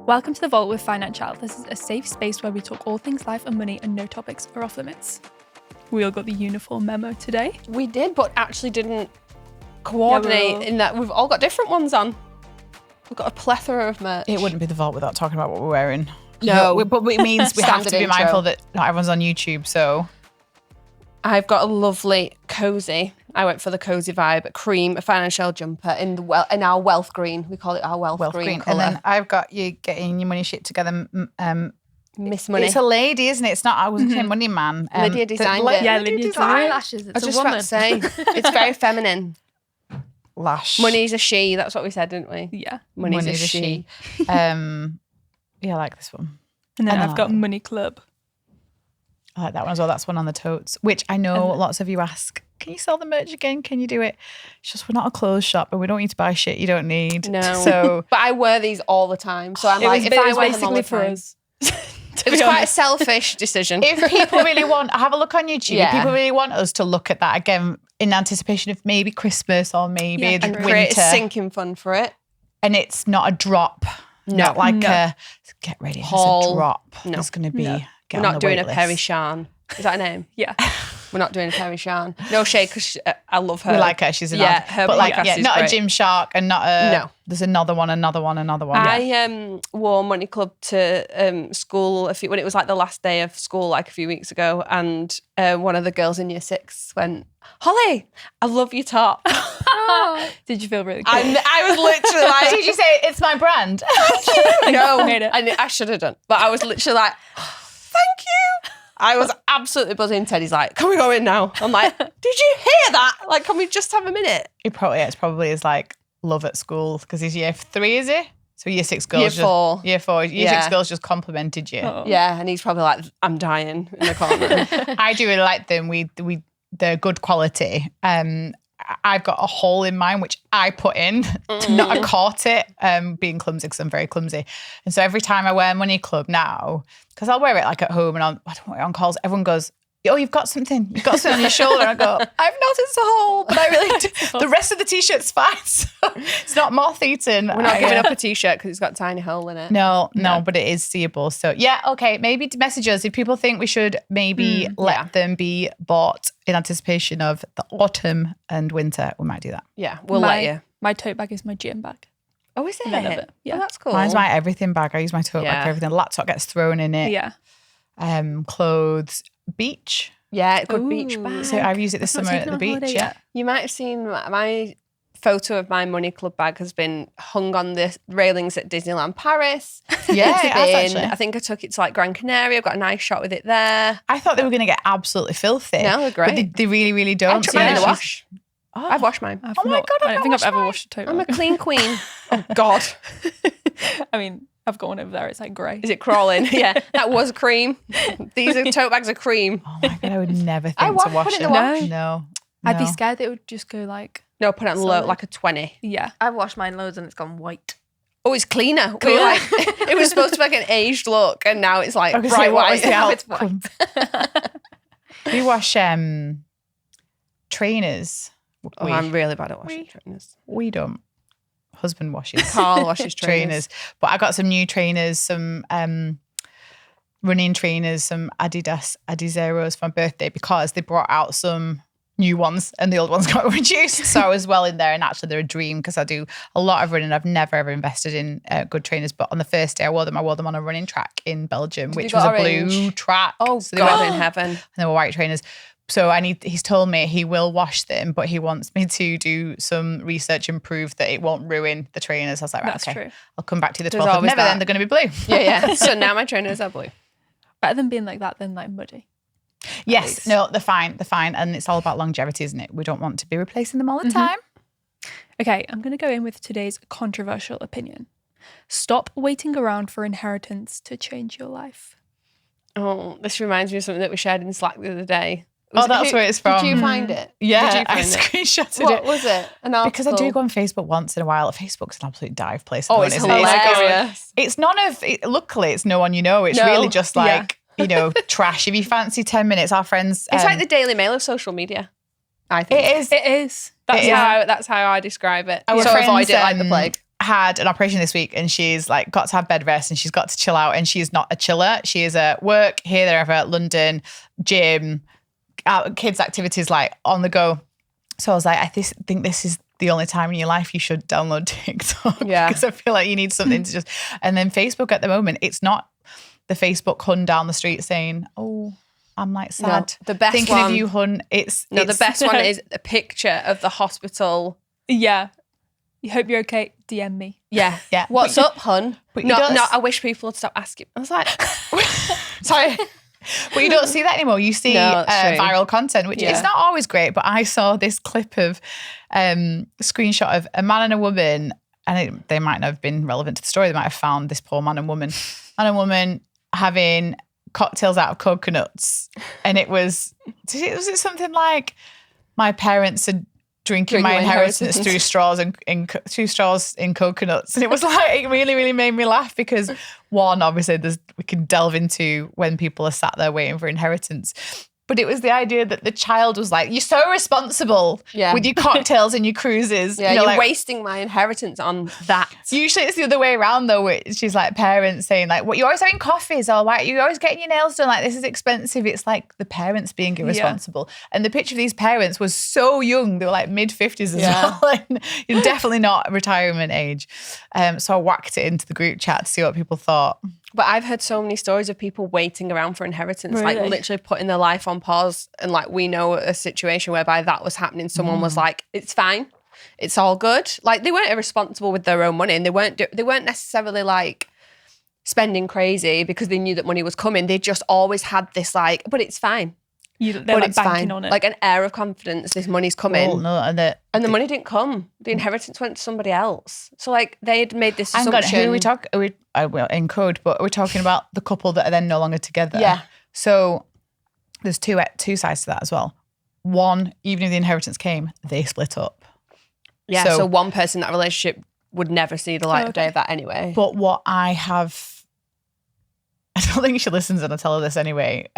Welcome to The Vault with Financial. This is a safe space where we talk all things life and money and no topics are off limits. We all got the uniform memo today. We did, but actually didn't coordinate in that we've all got different ones on. We've got a plethora of merch. It wouldn't be The Vault without talking about what we're wearing. No. But it means we have to be Standard mindful intro. that not everyone's on YouTube, so... I've got a lovely cozy. I went for the cozy vibe cream financial jumper in our wealth green. We call it our wealth green colour. And then I've got you getting your money shit together. Miss Money. It's a lady, isn't it? It's not, I wasn't saying money man. Lydia designed it. Yeah, Lydia designed it. Eyelashes, I it's was a just woman. about to say, it's very feminine. Lash. Money's a she. That's what we said, didn't we? Yeah. Money's a she. Yeah, I like this one. And then I I've know. got Money Club. I like that one as well. That's one on the totes, which I know lots of you ask, can you sell the merch again? Can you do it? It's just, we're not a clothes shop and we don't need to buy shit you don't need. No. So, But I wear these all the time. So I'm like, if it I was wear them all basically the for time. us. It was quite a selfish decision. if people really want, have a look on YouTube. Yeah. If people really want us to look at that again in anticipation of maybe Christmas or maybe Yeah, and winter, create a sinking fund for it. and it's not a drop, not like a get ready, Haul. it's a drop. No. It's going to be. No. Get We're on not the doing wait a list. Perry Shan. Is that a name? Yeah. We're not doing a Perry Shan. No shade, because I love her. We like her. She's an Yeah, odd, her but like podcast is not great. a Gymshark and not a. No. There's another one. I wore Money Club to school when it was like the last day of school, like a few weeks ago, and one of the girls in year 6 went, "Holly, I love your top." Did you feel really cool? I was literally like, Did you say it's my brand? no, Made it. I should have done, but I was literally like, "Thank you." I was absolutely buzzing. Teddy's like, "Can we go in now?" I'm like, "Did you hear that? Like, can we just have a minute?" It's probably his like love at school because he's year 3, is he? So year 6 girls. Year 4. Year 4. Year 6 Yeah. girls just complimented you. Oh. Yeah, and he's probably like, "I'm dying" in the corner. I do really like them. They're good quality. I've got a hole in mine which I put in to not have caught it. Being clumsy because I'm very clumsy, and so every time I wear Money Club now, because I'll wear it like at home and I don't wear it on calls. Everyone goes, "Oh, you've got something on your shoulder." And I go, "I've noticed a hole, but I really do. The rest of the t-shirt's fine, so it's not moth eaten." We're not giving up a t-shirt because it's got a tiny hole in it. No, but it is seeable. So yeah, okay, maybe message us if people think we should maybe let them be bought in anticipation of the autumn and winter. We might do that. Yeah, we'll let you. My tote bag is my gym bag. Oh, is it? I love it. Yeah. Oh, that's cool. Mine's my everything bag. I use my tote bag Yeah. for everything. Laptop gets thrown in it. Yeah. Clothes, beach. Yeah, good beach bag. So I've used it this I've not summer at taken the it on beach. holiday Yeah. yet. You might have seen my photo of my Money Club bag has been hung on the railings at Disneyland Paris. Yeah, It's it has, been- actually. I think I took it to like Gran Canaria. I've got a nice shot with it there. I thought they were going to get absolutely filthy. No, they're great. But they really, really I don't. took So mine in yeah, the she's- wash. Oh. I've washed mine. I've Oh my not- God, I I've don't think not I've ever washed washed a tote I'm a bag. clean queen. Oh, God. I mean, I've got one over there. It's like grey. Is it crawling? Yeah, that was cream. These are tote bags of cream. Oh my God, I would never think I to wash- wash put it in it. the wash. No. I'd be No. scared that it would just go like, No, put it on low, Solid. like a 20. yeah. I've washed mine loads and it's gone white. Oh, it's cleaner. We were like, it was supposed to be like an aged look, and now it's like I was gonna bright say, what was white. the Now it's white. outcome? We wash trainers. Oh, We- I'm really bad at washing trainers. We don't. Husband washes Carl washes trainers. But I got some new trainers, some running trainers, some Adidas Adizeros for my birthday because they brought out some new ones and the old ones got reduced. So I was well in there, and actually they're a dream because I do a lot of running. I've never ever invested in good trainers, but on the first day I wore them on a running track in Belgium, which you was got a blue orange? track. Oh, So they God were- in heaven. and they were white trainers. So he's told me he will wash them, but he wants me to do some research and prove that it won't ruin the trainers. I was like, right, That's okay, true. I'll come back to you the There's 12th of always Never, that. then they're going to be blue. Yeah. So now my trainers are blue. Better than being like that than like muddy. Yes, least. no, they're fine. And it's all about longevity, isn't it? We don't want to be replacing them all the time. Okay, I'm going to go in with today's controversial opinion. Stop waiting around for inheritance to change your life. Oh, this reminds me of something that we shared in Slack the other day. Oh, that's where it's from. Did you find it? Yeah, Did you I find it? screenshotted What it. was it? Because I do go on Facebook once in a while. Facebook's an absolute dive place. Oh, at the it's moment, isn't it? hilarious. It's none of, luckily, it's no one you know. It's No. really just Yeah. like, trash. If you fancy 10 minutes, our friends. It's like the Daily Mail of social media, I think. It is. It is. That's it is. how I describe it. Our So friends, avoid it like the plague. had an operation this week and she's like got to have bed rest and she's got to chill out, and she's not a chiller. She is at work, here, there, ever, London, gym, out, kids' activities, like on the go. So I was like, I think this is the only time in your life you should download TikTok. Yeah. Because I feel like you need something to just, and then Facebook at the moment, it's not the Facebook hun down the street saying, oh, I'm like sad. No, the best thinking one, of you, hun. the best one is a picture of the hospital. Yeah. You hope you're okay. DM me. Yeah. Yeah. What's up, hun? But you No, don't- I wish people would stop asking. I was like, Sorry. But you don't see that anymore. You see No, that's true. viral content, which Yeah. is not always great. But I saw this clip of screenshot of a man and a woman, and they might not have been relevant to the story. They might have found this poor man and woman having cocktails out of coconuts, and was it something like, my parents are drinking my inheritance through straws in coconuts. And it was like, it really, really made me laugh because, one, obviously we can delve into when people are sat there waiting for inheritance. But it was the idea that the child was like, you're so responsible with your cocktails and your cruises. yeah, you're like, wasting my inheritance on that. usually it's the other way around though, which is like parents saying like, what, you're always having coffees, or why you're always getting your nails done, like this is expensive. It's like the parents being irresponsible. And the picture of these parents was so young. They were like mid-50s as well. And you're definitely not retirement age. So I whacked it into the group chat to see what people thought. But I've heard so many stories of people waiting around for inheritance, like Really? literally putting their life on pause. And like, we know a situation whereby that was happening. Someone was like, it's fine. It's all good. Like, they weren't irresponsible with their own money, and they weren't necessarily like spending crazy because they knew that money was coming. They just always had this like, but it's fine. They're But like it's banking fine. on it. Like an air of confidence, this money's coming. Well, no, and And the money didn't come. The inheritance went to somebody else. So like, they had made this hang on, assumption. who are we talking? Well, in code, but we're talking about the couple that are then no longer together. Yeah. So there's two sides to that as well. One, even if the inheritance came, they split up. Yeah, so one person in that relationship would never see the light of day of that anyway. But what I don't think she listens, and I'll tell her this anyway.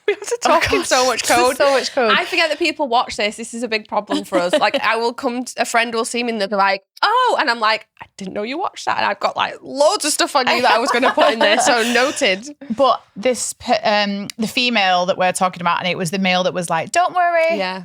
We have to talk in so much code. So much code. I forget that people watch this. This is a big problem for us. Like, I will a friend will see me and they'll be like, oh, and I'm like, I didn't know you watched that. And I've got like loads of stuff on you that I was going to put in there. So noted. But this, the female that we're talking about, and it was the male that was like, don't worry. Yeah.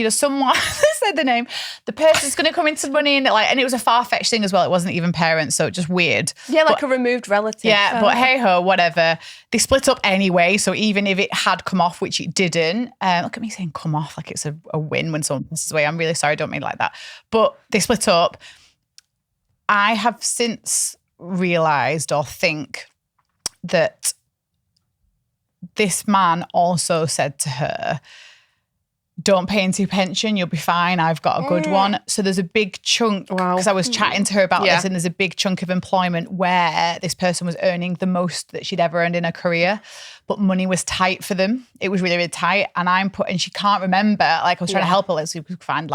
Someone said the name, the person's going to come into money, and it was a far-fetched thing as well. It wasn't even parents, so just weird. Yeah, like a removed relative. Yeah, but hey ho, whatever. They split up anyway, so even if it had come off, which it didn't, look at me saying come off like it's a win when someone passes away. I'm really sorry, I don't mean it like that. But they split up. I have since realised or think that this man also said to her, don't pay into your pension, you'll be fine, I've got a good one. So there's a big chunk, because I was chatting to her about this, and there's a big chunk of employment where this person was earning the most that she'd ever earned in her career, but money was tight for them. It was really, really tight. And she can't remember, like I was trying to help her, like, so we could find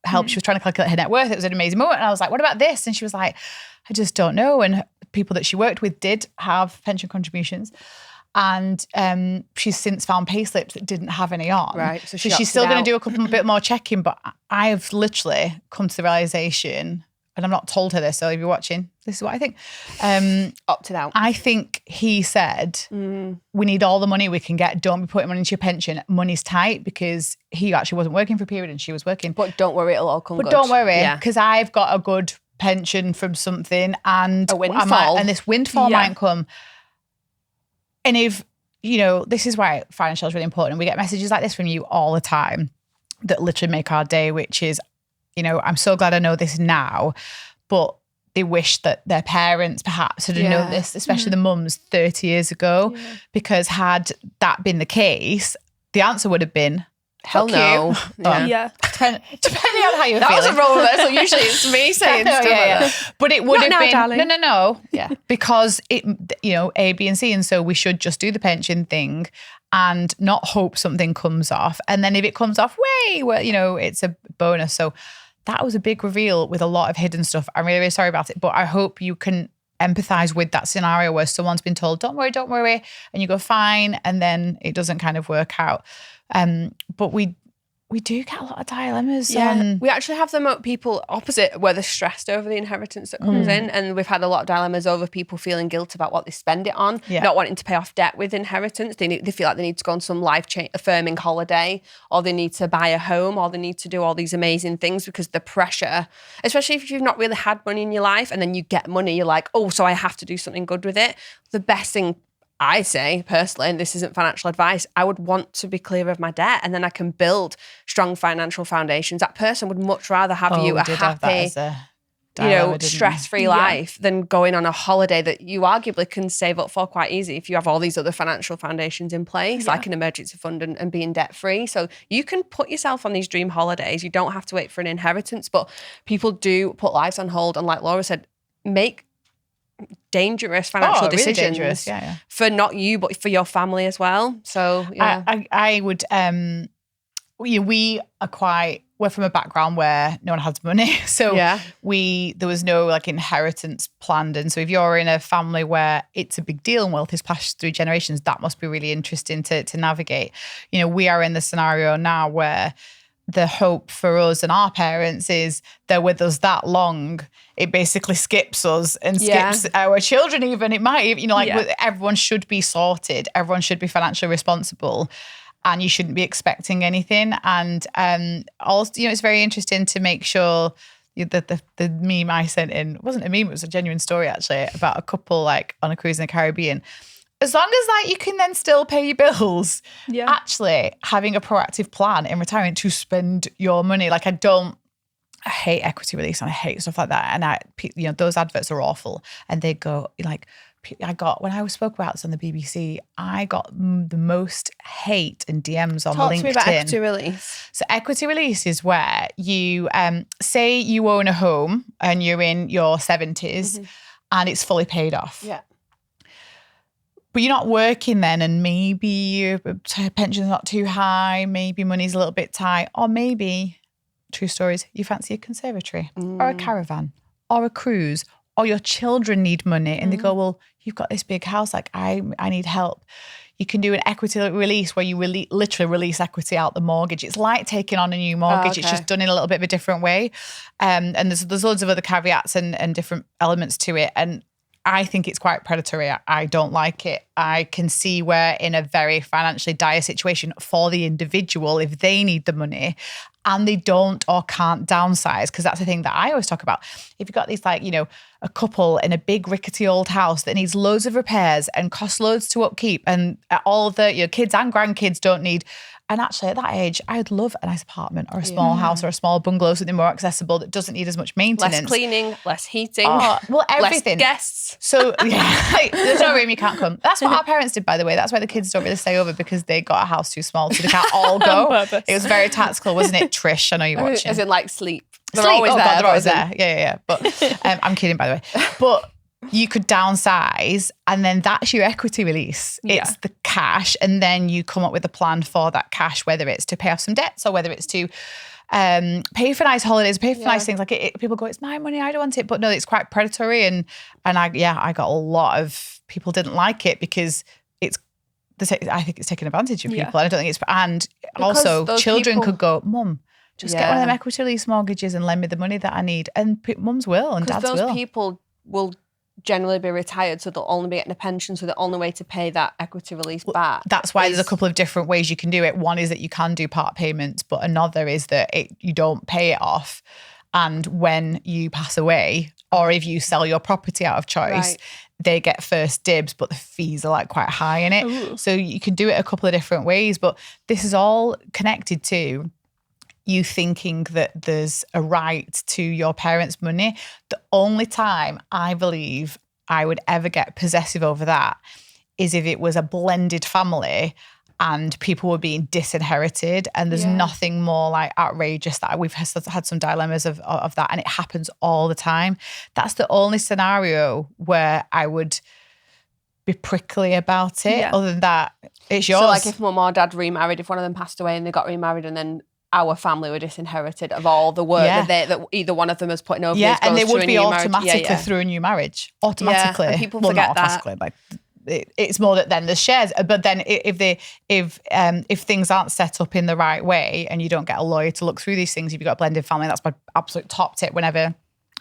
help. She was trying to calculate her net worth. It was an amazing moment. And I was like, what about this? And she was like, I just don't know. And people that she worked with did have pension contributions. And she's since found pay slips that didn't have any on. Right. So she she's still going to do a bit more checking. But I've literally come to the realization, and I'm not told her this, so if you're watching, this is what I think. Opted out. I think he said, we need all the money we can get. Don't be putting money into your pension. Money's tight, because he actually wasn't working for a period and she was working. But don't worry, it'll all come good. But don't worry, Yeah. because I've got a good pension from something, and A windfall. and this windfall Yeah. might come. And if, this is why financial is really important. We get messages like this from you all the time that literally make our day, which is, I'm so glad I know this now, but they wish that their parents perhaps had known this, especially the mums 30 years ago, because had that been the case, the answer would have been, Hell fuck no. you. Yeah. Depending on how you're That feeling. was a role reversal. Usually it's me saying stuff like that. But it would Not have now, been darling. no. Yeah. Because it, A, B, and C, and so we should just do the pension thing and not hope something comes off. And then if it comes off, it's a bonus. So that was a big reveal with a lot of hidden stuff. I'm really, really sorry about it, but I hope you can empathize with that scenario where someone's been told, don't worry, and you go fine, and then it doesn't kind of work out. But we do get a lot of dilemmas Yeah, on. we actually have the people opposite where they're stressed over the inheritance that comes in, and we've had a lot of dilemmas over people feeling guilt about what they spend it on, not wanting to pay off debt with inheritance. They feel like they need to go on some life-affirming holiday, or they need to buy a home, or they need to do all these amazing things because the pressure, especially if you've not really had money in your life and then you get money, you're like, oh, so I have to do something good with it. The best thing I say personally, and this isn't financial advice, I would want to be clear of my debt, and then I can build strong financial foundations. That person would much rather have you a happy, stress-free life than going on a holiday that you arguably can save up for quite easy if you have all these other financial foundations in place, like an emergency fund and being debt-free. So you can put yourself on these dream holidays. You don't have to wait for an inheritance, but people do put lives on hold, and like Laura said, make dangerous financial decisions for not you but for your family as well. So I would we're from a background where no one has money, so there was no like inheritance planned. And so if you're in a family where it's a big deal and wealth is passed through generations, that must be really interesting to navigate. We are in the scenario now where the hope for us and our parents is they're with us that long. It basically skips us and skips our children even. It might, everyone should be sorted. Everyone should be financially responsible, and you shouldn't be expecting anything. And also, it's very interesting to make sure that the meme I sent in wasn't a meme, it was a genuine story actually about a couple like on a cruise in the Caribbean. As long as like you can then still pay your bills, actually having a proactive plan in retirement to spend your money. Like I hate equity release and I hate stuff like that. And those adverts are awful. And they go like, when I spoke about this on the BBC, I got the most hate and DMs on LinkedIn. Talk to me about equity release. So equity release is where you say you own a home and you're in your 70s and it's fully paid off. Yeah. But you're not working then, and maybe your pension's not too high, maybe money's a little bit tight, or maybe, true stories, you fancy a conservatory or a caravan or a cruise, or your children need money and they go, well, you've got this big house, like I need help. You can do an equity release where you literally release equity out the mortgage. It's like taking on a new mortgage. It's just done in a little bit of a different way. And there's loads of other caveats and different elements to it. And I think it's quite predatory. I don't like it. I can see where in a very financially dire situation for the individual, if they need the money and they don't or can't downsize, because that's the thing that I always talk about. If you've got these a couple in a big rickety old house that needs loads of repairs and costs loads to upkeep, and all the kids and grandkids don't need. And actually at that age, I'd love a nice apartment or a small house or a small bungalow, something more accessible that doesn't need as much maintenance. Less cleaning, less heating. Everything. Less guests. So there's no room, you can't come. That's what our parents did, by the way. That's why the kids don't really stay over, because they got a house too small, so they can't all go. It was very tactical, wasn't it, Trish? I know you're watching. As in like sleep. They're always there. God, they're always there. Yeah. But I'm kidding, by the way. But you could downsize, and then that's your equity release. It's the cash, and then you come up with a plan for that cash, whether it's to pay off some debts or whether it's to pay for nice holidays, pay for nice things. Like people go, it's my money, I don't want it. But no, it's quite predatory, and I got a lot of people didn't like it because I think it's taking advantage of people. I don't think and because also children could go, Mum, just get one of them equity release mortgages and lend me the money that I need. And mums will, and dads will. Those people will generally be retired, so they'll only be getting a pension, so the only way to pay that equity release back. That's why there's a couple of different ways you can do it. One is that you can do part payments, but another is that you don't pay it off, and when you pass away or if you sell your property out of choice, they get first dibs, but the fees are like quite high in it. Ooh. So you can do it a couple of different ways, but this is all connected to you thinking that there's a right to your parents' money. The only time I believe I would ever get possessive over that is if it was a blended family and people were being disinherited, and there's nothing more like outrageous that we've had some dilemmas of that, and it happens all the time. That's the only scenario where I would be prickly about it. Yeah. Other than that, it's yours. So like if mum or dad remarried, if one of them passed away and they got remarried, and then our family were disinherited of all the work that either one of them has put in over years, and they would be automatically through a new marriage. Automatically. And people forget that. Like it's more that then there's shares. But then if things aren't set up in the right way and you don't get a lawyer to look through these things, if you've got a blended family, that's my absolute top tip whenever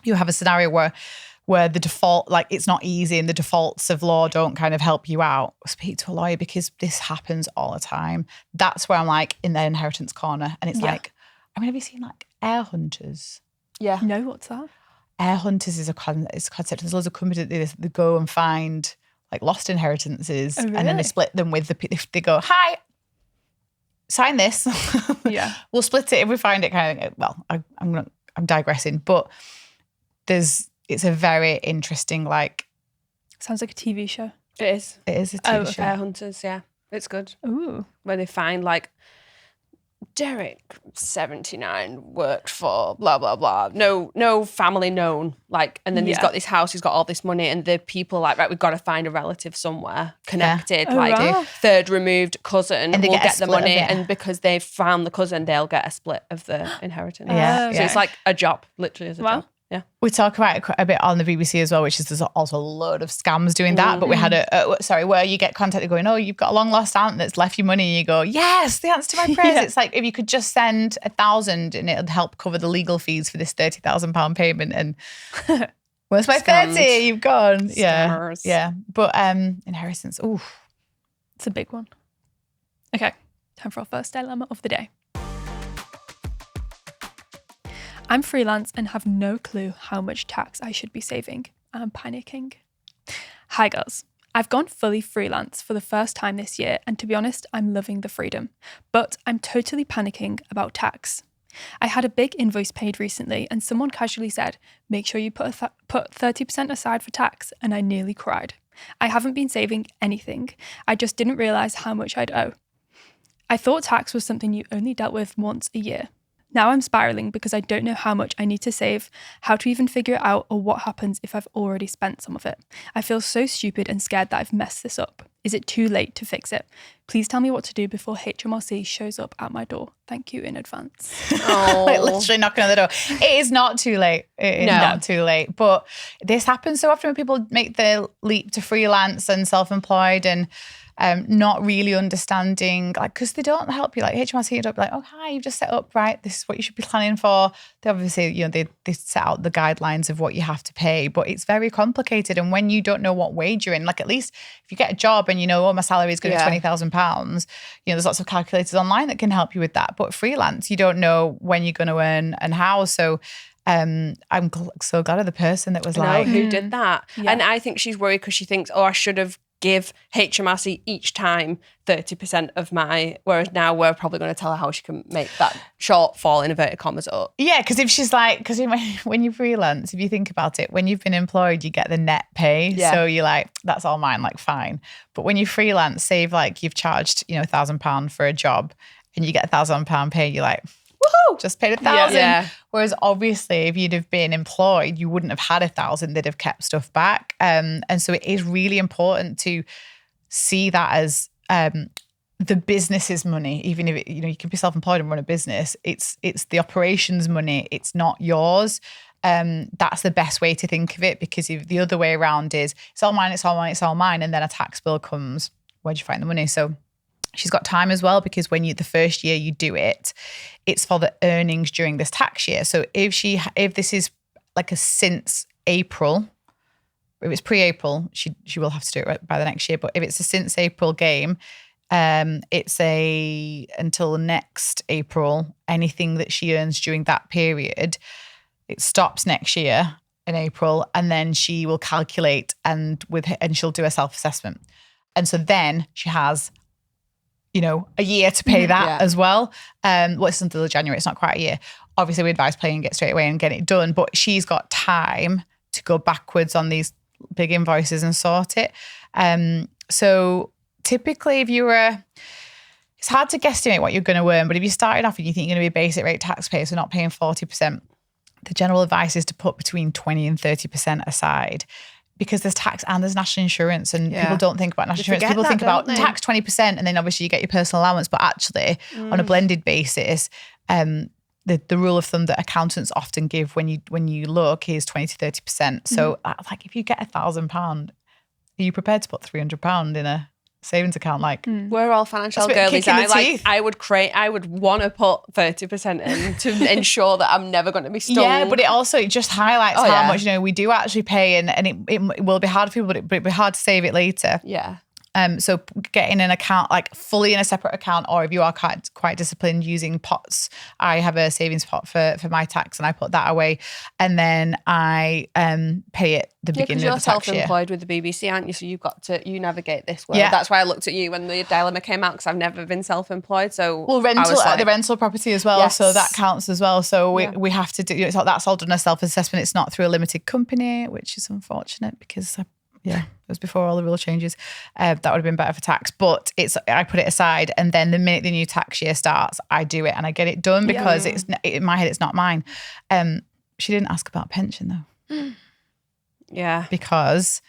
you have a scenario where the default, like it's not easy and the defaults of law don't kind of help you out, speak to a lawyer because this happens all the time. That's where I'm like in the inheritance corner. And it's like, I mean, have you seen like heir hunters? Yeah. No, what's that? Heir hunters is a concept. There's loads of companies that go and find like lost inheritances and then they really? split them with they go, hi, sign this. Yeah. We'll split it if we find it kind of, well, I'm digressing, but it's a very interesting, like. Sounds like a TV show. It is. It is a TV show. Heir hunters, yeah. It's good. Ooh. Where they find like Derek 79 worked for blah blah blah. No family known. Like, and then he's got this house, he's got all this money, and the people like, right, we've got to find a relative somewhere connected, Oh, like right. third removed cousin, And they will get a get the split of money, it. and because they've found the cousin, they'll get a split of the inheritance. Yeah. So it's like a job, literally as a Wow. job. Yeah. We talk about it a bit on the BBC as well, which is there's also a load of scams doing that. But we had where you get contacted going, oh, you've got a long lost aunt that's left you money. And you go, yes, the answer to my prayers. Yeah. It's like, if you could just send 1,000 and it'll help cover the legal fees for this £30,000 payment. And where's my Scammed. 30? You've gone. Yeah. Scammers. Yeah. But inheritance, ooh. It's a big one. Okay, time for our first dilemma of the day. I'm freelance and have no clue how much tax I should be saving. I'm panicking. Hi girls. I've gone fully freelance for the first time this year, and to be honest, I'm loving the freedom. But I'm totally panicking about tax. I had a big invoice paid recently and someone casually said, make sure you put 30% aside for tax, and I nearly cried. I haven't been saving anything. I just didn't realise how much I'd owe. I thought tax was something you only dealt with once a year. Now I'm spiraling because I don't know how much I need to save, how to even figure it out, or what happens if I've already spent some of it. I feel so stupid and scared that I've messed this up. Is it too late to fix it? Please tell me what to do before HMRC shows up at my door. Thank you in advance. Like literally knocking on the door. It is not too late. It is not too late. But this happens so often when people make the leap to freelance and self-employed and not really understanding, like, because they don't help you. Like HMRC don't be like, oh, hi, you've just set up, right? This is what you should be planning for. They obviously, they set out the guidelines of what you have to pay, but it's very complicated. And when you don't know what wage you're in, like at least if you get a job and you know, oh, my salary is going to be £20,000, there's lots of calculators online that can help you with that. But freelance, you don't know when you're going to earn and how. So I'm so glad of the person that was like, who did that? Yeah. And I think she's worried because she thinks, oh, I should have give HMRC each time 30% of my, whereas now we're probably going to tell her how she can make that shortfall in inverted commas up. Yeah, because if she's like, because when you freelance, if you think about it, when you've been employed, you get the net pay. Yeah. So you're like, that's all mine, like fine. But when you freelance, say like you've charged, £1,000 for a job and you get £1,000 pay, you're like, woohoo, just paid 1,000. Yeah. Whereas obviously if you'd have been employed, you wouldn't have had 1,000, they'd have kept stuff back. And so it is really important to see that as the business's money, even if you can be self-employed and run a business, it's the operations money, it's not yours. That's the best way to think of it, because if the other way around is it's all mine, it's all mine, it's all mine, and then a tax bill comes, where'd you find the money? So she's got time as well, because when the first year you do it, it's for the earnings during this tax year. So if this is like a since April, if it's pre-April, she will have to do it by the next year. But if it's a since April game, it's until next April, anything that she earns during that period, it stops next year in April, and then she will calculate and she'll do a self-assessment. And so then she has a year to pay that as well. It's until January. It's not quite a year. Obviously, we advise paying it straight away and get it done. But she's got time to go backwards on these big invoices and sort it. So typically, if it's hard to guesstimate what you're going to earn. But if you started off and you think you're going to be a basic rate taxpayer, so not paying 40%, the general advice is to put between 20 and 30% aside. Because there's tax and there's national insurance, and people don't think about national insurance. People think about tax 20%, and then obviously you get your personal allowance. But actually, on a blended basis, the rule of thumb that accountants often give when you look is 20 to 30%. So like if you get £1,000 Are you prepared to put £300 in a savings account? Like, we're all financial That's a bit girlies. kick in the teeth. I would want to put 30% in to ensure that I'm never going to be stung. yeah, but it just highlights Oh, how yeah. much, we do actually pay, and it will be hard for people, but it'll be hard to save it later. Yeah. So getting an account, like fully in a separate account, or if you are quite disciplined using pots, I have a savings pot for my tax, and I put that away, and then I pay it the beginning of the tax year. You're self-employed with the BBC, aren't you? So you've got to navigate this world. Yeah. That's why I looked at you when the dilemma came out, because I've never been self-employed. So Well, the rental property as well, Yes. so that counts as well. So Yeah. we have to do that's all done as self-assessment. It's not through a limited company, which is unfortunate because it was before all the rule changes. That would have been better for tax, but I put it aside, and then the minute the new tax year starts, I do it and I get it done because it's in my head, it's not mine. She didn't ask about pension though. Yeah. Because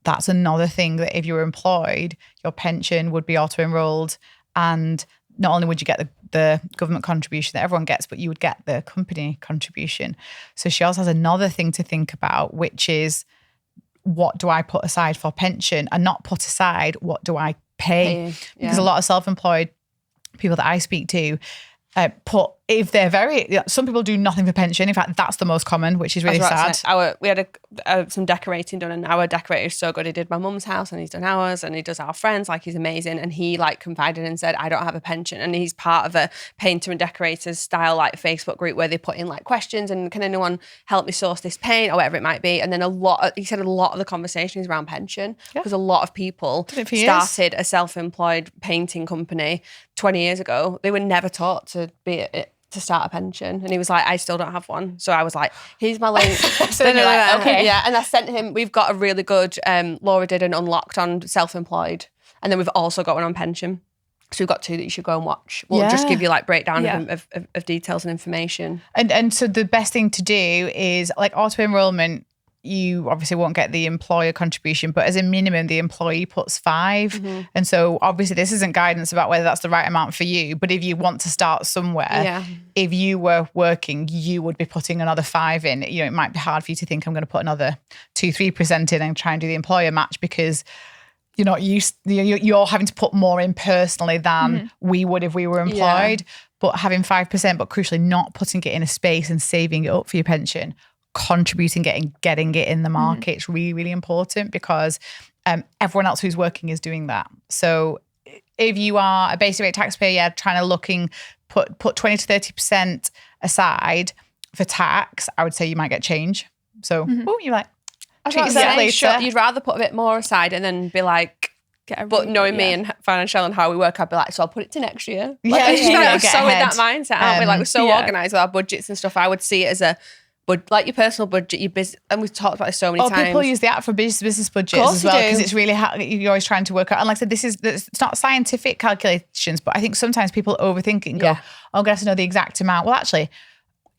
that's another thing that if you were employed, your pension would be auto-enrolled, and not only would you get the government contribution that everyone gets, but you would get the company contribution. So she also has another thing to think about, which is, what do I put aside for pension, and not put aside what do I pay? Because a lot of self-employed people that I speak to if they're some people do nothing for pension. In fact, that's the most common, which is really sad. We had some decorating done, and our decorator is so good. He did my mum's house, and he's done ours, and he does our friends. Like, he's amazing. And he confided and said, I don't have a pension. And he's part of a painter and decorators style Facebook group where they put in questions and, can anyone help me source this paint, or whatever it might be. And then he said a lot of the conversation is around pension, because a lot of people started a self-employed painting company 20 years ago. They were never taught to start a pension, and he was like, I still don't have one. So I was like, here's my link. So you're like, okay. Yeah, and I sent him, we've got a really good, Laura did an unlocked on self-employed, and then we've also got one on pension. So we've got 2 that you should go and watch. We'll just give you breakdown of details and information. And so the best thing to do is auto-enrollment. You obviously won't get the employer contribution, but as a minimum, the employee puts 5. Mm-hmm. And so obviously this isn't guidance about whether that's the right amount for you, but if you want to start somewhere, if you were working, you would be putting another 5 in. It might be hard for you to think, I'm going to put another 2-3% in and try and do the employer match, because you're not used, you're having to put more in personally than we would if we were employed. But having 5%, but crucially not putting it in a space and saving it up for your pension, contributing it and getting it in the market, it's really, really important, because everyone else who's working is doing that. So if you are a basic rate taxpayer, trying to put 20 to 30% aside for tax, I would say you might get change. So you're like, treat yourself later. Sure, you'd rather put a bit more aside and then be like, but knowing me and financial and how we work, I'd be like, so I'll put it to next year. We're so in that mindset, aren't we? We're so organised with our budgets and stuff. I would see it as a your personal budget, your business, and we've talked about this so many times. People use the app for business budgets as well, because it's really you're always trying to work out. And like I said, it's not scientific calculations, but I think sometimes people overthink it and go, I'm going to have to know the exact amount. Well, actually,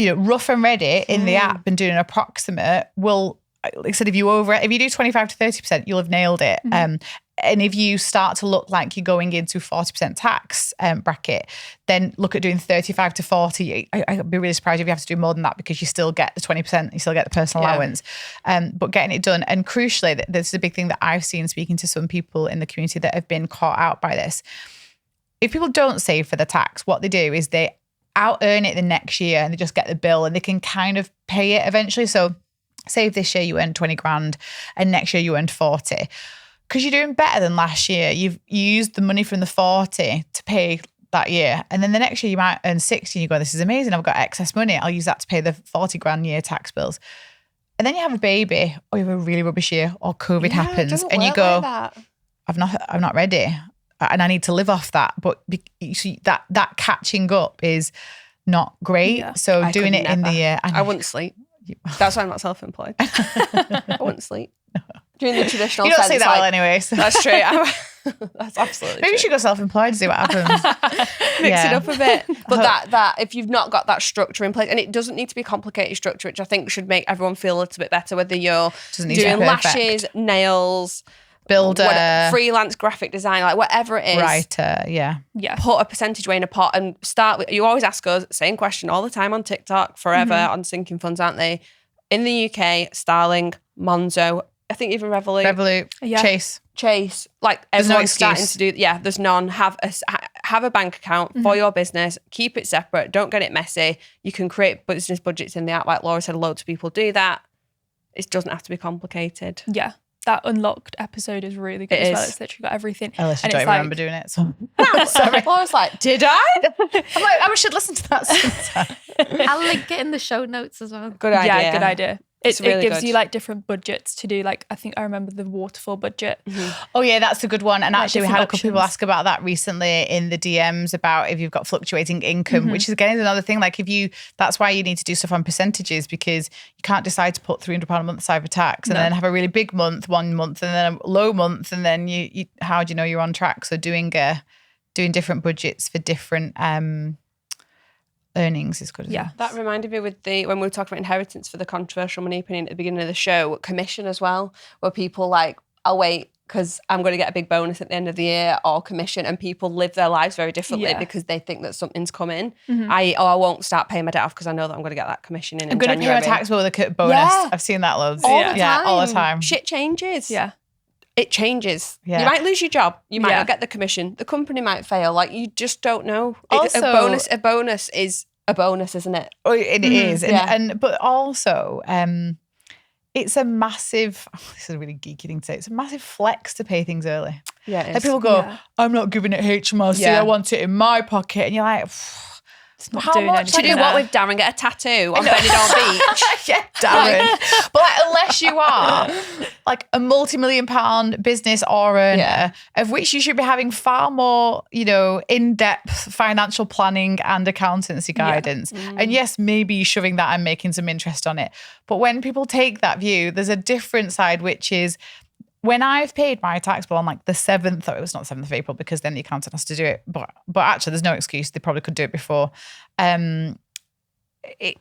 rough and ready in the app and doing an approximate will, like I said, if you do 25 to 30%, you'll have nailed it. And if you start to look like you're going into 40% tax bracket, then look at doing 35 to 40. I'd be really surprised if you have to do more than that, because you still get the 20%, you still get the personal allowance. But getting it done. And crucially, this is a big thing that I've seen speaking to some people in the community that have been caught out by this. If people don't save for the tax, what they do is they out earn it the next year and they just get the bill and they can kind of pay it eventually. So say this year you earned 20 grand and next year you earned 40. Because you're doing better than last year. You've used the money from the 40 to pay that year. And then the next year you might earn 60 and you go, this is amazing. I've got excess money. I'll use that to pay the 40 grand year tax bills. And then you have a baby, or you have a really rubbish year, or COVID happens, and you go, I'm not ready. And I need to live off that. But you see, that catching up is not great. Yeah. So doing it in the year. I wouldn't sleep. That's why I'm not self-employed. I wouldn't sleep. Doing the traditional you don't say that well anyway. So. That's true. That's absolutely Maybe true. you should go self-employed to see what happens. Mix it up a bit. But that if you've not got that structure in place, and it doesn't need to be a complicated structure, which I think should make everyone feel a little bit better, whether you're doing lashes, nails, builder, freelance graphic design, like whatever it is. Writer, yeah. Put a percentage away in a pot and start with, you always ask us, same question all the time on TikTok, forever on sinking funds, aren't they? In the UK, Starling, Monzo, I think even Revolut. Revolut, Yeah. Chase. Like There's no everyone's starting excuse. to do. There's none. Have a bank account for your business. Keep it separate. Don't get it messy. You can create business budgets in the app. Like Laura said, loads of people do that. It doesn't have to be complicated. Yeah. That Unlocked episode is really good It as well. is. It's literally got everything. I literally And don't it's even like- remember doing it. So Sorry. Laura's like, did I? I'm like, I should listen to that sometime. I'll link it in the show notes as well. Good idea. Yeah, good idea. It's It really gives good. you like different budgets to do. Like I think I remember the waterfall budget. Oh yeah, that's a good one. And Like actually, we had different a couple people options. ask about that recently in the DMs about if you've got fluctuating income, which is again is another thing. Like that's why you need to do stuff on percentages, because you can't decide to put £300 a month aside for tax and then have a really big month one month and then a low month, and then you how do you know you're on track? So doing different budgets for different earnings is good. As Yeah. well. That reminded me with when we were talking about inheritance for the controversial money opinion at the beginning of the show, commission as well, where people like, I'll wait because I'm going to get a big bonus at the end of the year, or commission, and people live their lives very differently Yeah. because they think that something's coming. I won't start paying my debt off because I know that I'm going to get that commission in I'm going to pay January. my tax bill with a bonus. Yeah. I've seen that loads. all Yeah. the Yeah, time. all the time. Shit changes. Yeah. It changes. Yeah. You might lose your job. You might Yeah. not get the commission. The company might fail. Like, you just don't know. Also- A bonus is a bonus, isn't it? Oh, it is. Yeah. And but also, it's a massive, this is a really geeky thing to say, it's a massive flex to pay things early. Yeah, it Like is. people go, Yeah. I'm not giving it HMRC, Yeah. I want it in my pocket. And you're like, It's not How doing much To anything. do what there. with Darren? Get a tattoo on Benidorm Beach? yeah, Darren. But like, unless you are like a multi-million-pound business or earner, Yeah. of which you should be having far more, in-depth financial planning and accountancy guidance. And yes, maybe you're shoving that and making some interest on it. But when people take that view, there's a different side, which is when I've paid my tax bill on like the 7th, it was not 7th of April because then the accountant has to do it. But actually, there's no excuse. They probably could do it before.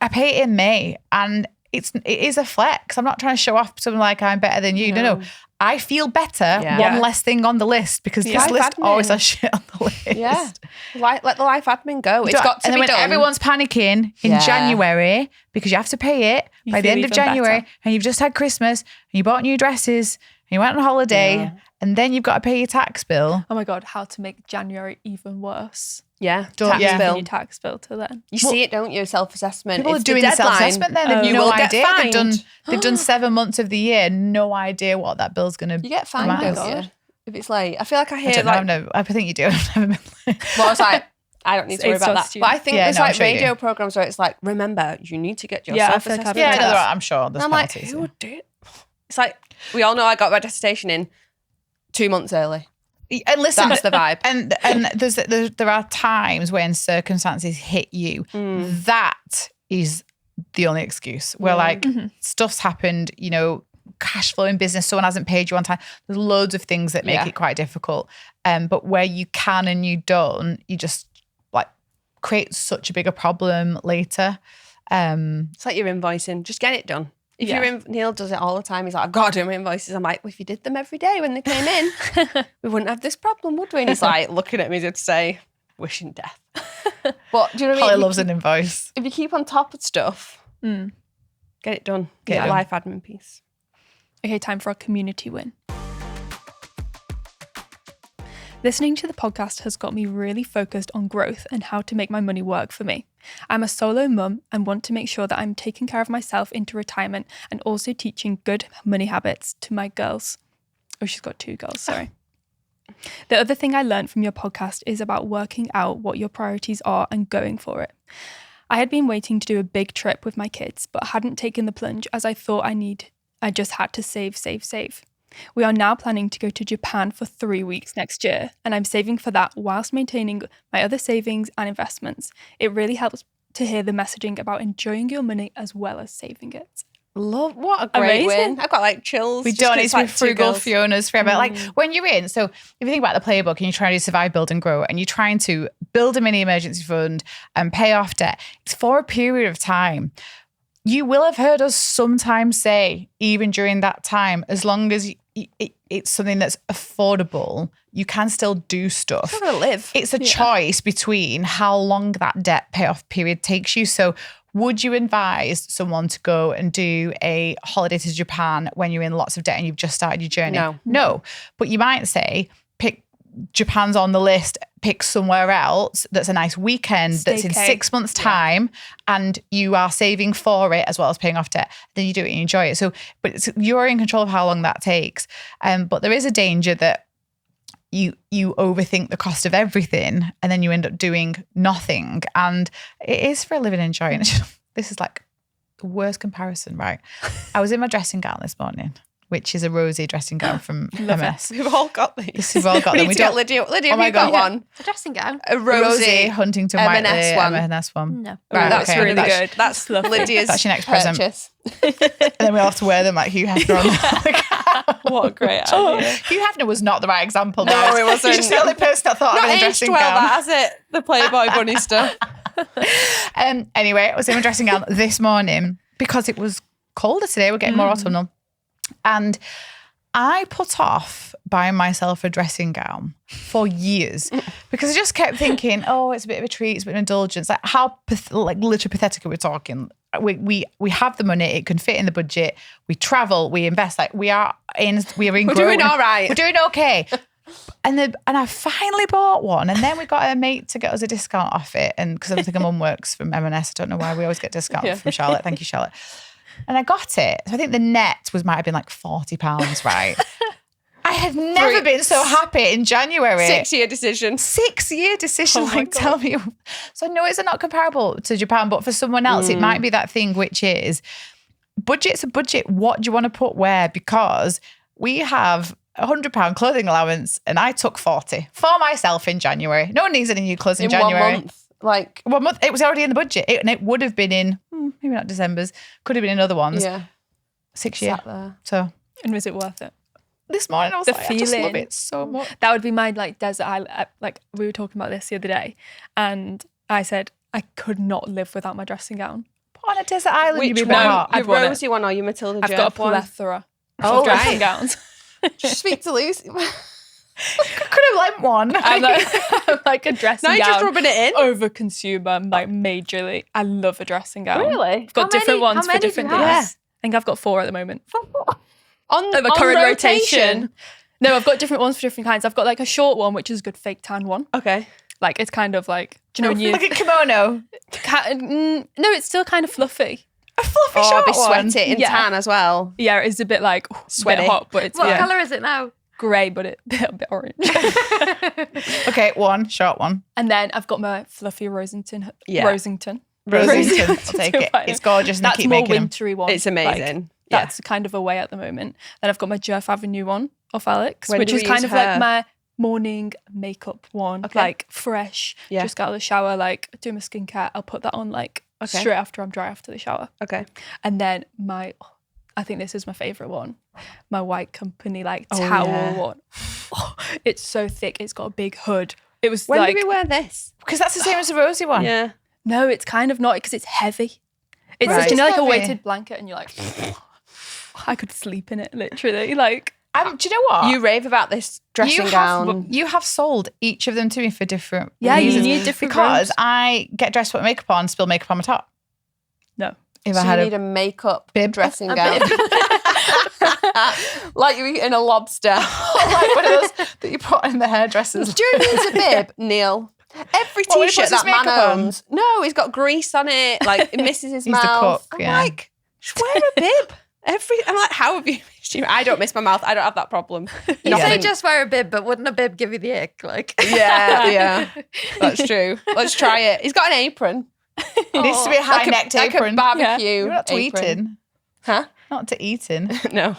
I pay it in May, and it is a flex. I'm not trying to show off something like I'm better than you. No. I feel better. Yeah. One Yeah. less thing on the list, because Yeah. this list Life admin. always has shit on the list. Yeah. Let the life admin go. It's got to and then be when done. everyone's panicking in Yeah. January because you have to pay it You by the feel end of even January, better. and you've just had Christmas and you bought new dresses and you went on holiday, Yeah. and then you've got to pay your tax bill. Oh my God, how to make January even worse. Yeah. Don't- Tax yeah. bill. Your tax bill till then. You see it, don't you? Self-assessment. People It's are doing the the deadline. self-assessment then. They've You no will get idea. fined. They've done 7 months of the year, no idea what that bill's going to You get fined, Wow. don't God. you? If it's late. I feel like I I hear don't know. like, I think you do. I've never been late. well, I was like, I don't need to worry It's about so that. stupid. But I think Yeah, there's no, I'm like sure you radio do. programs where it's like, remember, you need to get your Yeah, I feel like self-assessment. I've Yeah, done no, that. I'm sure And there's I'm like, penalties. who would do it? It's like, we all know I got my dissertation in 2 months early. And listen, That's the vibe. And there are times when circumstances hit you. That is the only excuse. Where like stuff's happened, cash flow in business, someone hasn't paid you on time. There's loads of things that make Yeah. it quite difficult. But where you can and you don't, you just like create such a bigger problem later. It's like you're invoicing. Just get it done. If Yeah. Neil does it all the time. He's like, I've got to do my invoices. I'm like, well, if you did them every day when they came in, we wouldn't have this problem, would we? And he's like looking at me to say, wishing death. But do you know what I Holly mean? loves an invoice. If you keep on top of stuff, get it done. Get Get it a done. life admin piece. Okay, time for a community win. Listening to the podcast has got me really focused on growth and how to make my money work for me. I'm a solo mum and want to make sure that I'm taking care of myself into retirement and also teaching good money habits to my girls. Oh, she's got 2 girls, sorry. The other thing I learned from your podcast is about working out what your priorities are and going for it. I had been waiting to do a big trip with my kids, but hadn't taken the plunge as I thought I just had to save. We are now planning to go to Japan for 3 weeks next year, and I'm saving for that whilst maintaining my other savings and investments. It really helps to hear the messaging about enjoying your money as well as saving it. What a great Amazing. win. I've got like chills. We just don't 'cause need it's to be like 2 frugal girls. Fiona's forever. Like when you're in, so if you think about the playbook and you're trying to do survive, build and grow, and you're trying to build a mini emergency fund and pay off debt, it's for a period of time. You will have heard us sometimes say, even during that time, as long as it's something that's affordable, you can still do stuff. You're gonna live. It's a choice between how long that debt payoff period takes you. So would you advise someone to go and do a holiday to Japan when you're in lots of debt and you've just started your journey? No. But you might say, pick Japan's on the list, pick somewhere else that's a nice weekend that's in 6 months' time and you are saving for it as well as paying off debt. Then you do it and you enjoy it. So, but you're in control of how long that takes. But there is a danger that you overthink the cost of everything and then you end up doing nothing. And it is for a living enjoying. This is like the worst comparison, right? I was in my dressing gown this morning, which is a rosy dressing gown from MS. We've all got these. We've all got we them. need to get Lydia, have you got one? A dressing gown. A rosy Huntington M&S Whiteley one. M&S one. No. Right, that's okay. really good. That's lovely. Lydia's That's your next present. purchase. And then we all have to wear them like Hugh Hefner on the What a great idea. Hugh Hefner was not the right example. No, guys. it wasn't. He's just the only person that thought Not of a aged dressing well, gown. that has it. The Playboy bunny stuff. Anyway, I was in my dressing gown this morning because it was colder today. We're getting more autumnal. And I put off buying myself a dressing gown for years because I just kept thinking, oh, it's a bit of a treat, it's a bit of an indulgence. Like how literally pathetic are we talking? We have the money, it can fit in the budget. We travel, we invest. Like we are in We're growth. doing all right. We're doing okay. And I finally bought one, and then we got a mate to get us a discount off it. And because I think her mum works from M&S, I don't know why we always get discount from Charlotte. Thank you, Charlotte. And I got it. So I think the net might have been like £40, right? I have never been so happy in January. 6-year decision. 6-year decision. Oh my like, tell me. So I know it's not comparable to Japan, but for someone else, it might be that thing which is budget's a budget. What do you want to put where? Because we have £100 clothing allowance and I took 40 for myself in January. No one needs any new clothes in January. 1 month. Like 1 month. It was already in the budget. And it would have been in, maybe not December's, could have been in other ones. Yeah. 6 year. Sat there. So And was it worth it? this morning I was The like, I just love feeling. it so much. That would be my like desert island. Like we were talking about this the other day, and I said I could not live without my dressing gown. Put on a desert island, you'd be Which a bit one? hot. I'd Your want it. rosy one or your Matilda I've Joe got a one? plethora Oh, of dressing right. gowns. Speak to Lucy. Could have lent one. I'm like a dressing Now you're gown. just rubbing it in. Over consumer, like majorly. I love a dressing gown. Really? I've got How different many- ones how for many do you different have? things. I think I've got 4 at the moment. On Of a current rotation. No, I've got different ones for different kinds. I've got like a short one, which is a good fake tan one. Okay. Like it's kind of like, do you know when you? Like a kimono. No, it's still kind of fluffy. A fluffy Oh, I'll short be one. sweaty in Yeah. tan as well. Yeah, it's a bit like Sweaty. bit hot, but it's What yeah. colour is it now? grey, but a bit orange. Okay, one, short one. And then I've got my fluffy Rosington. Yeah. Rosington. Rosington. I'll take it. Fine. It's gorgeous and I That's keep more making them. wintry one. It's amazing. Like, that's kind of away at the moment. Then I've got my Jeff Avenue one off Alex, When which do is we kind use of like her? my morning makeup one. Okay. Like fresh. Yeah. Just got out of the shower, like do my skincare. I'll put that on like Okay. straight after I'm dry after the shower. Okay. And then I think this is my favourite one. My White Company like Oh, towel yeah. one. Oh, it's so thick. It's got a big hood. It was When like, did we wear this? Because that's the same as the rosy one. Yeah. no, it's kind of not because it's heavy. It's Right. just, you know, like a Heavy. weighted blanket and you're like, I could sleep in it literally. Like, Do you know what? You rave about this dressing gown. You have sold each of them to me for different yeah, you reasons. need different Because robes. I get dressed, put makeup on, spill makeup on my top. No. If So I you had need a makeup bib. dressing A gown. bib. Like you're eating a lobster. like one of those that you put in the hairdressers. Do you need a bib, Neil? Every What, when he t-shirt puts his that man makeup on? owns. No, he's got grease on it. Like it misses his He's the mouth. cook, I'm yeah. like, just wear a bib. I'm like, how have you missed your... I don't miss my mouth. I don't have that problem. You Yeah. say just wear a bib, but wouldn't a bib give you the ick? Like, Yeah. That's true. Let's try it. He's got an apron. It needs to be a high necked like apron. a barbecue. You're not to apron. eating. Huh? Not to eating. No.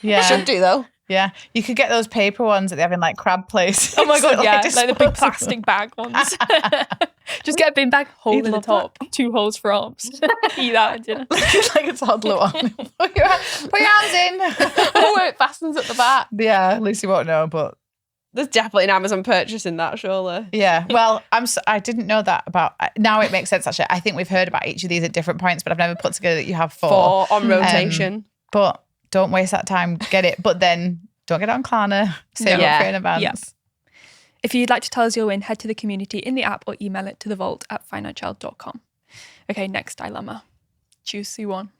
Yeah. Should do though. Yeah. You could get those paper ones that they have in like crab places. Oh my God, yeah. Like the big disposable. plastic bag ones. Just get a bin bag, hole in the love top, 2 holes for arms. Eat that at dinner. like a toddler one. Put your hands in. Oh, it fastens at the back. Yeah, Lucy won't know, but There's definitely an Amazon purchase in that, surely. yeah. Well, I didn't know that about. Now it makes sense. Actually, I think we've heard about each of these at different points, but I've never put together that you have 4. On rotation. But Don't waste that time. Get it. But then don't get it on Klarna. Save up for it in advance. Yeah. If you'd like to tell us your win, head to the community in the app or email it to thevault@financial.com. Okay, next dilemma. Juicy one.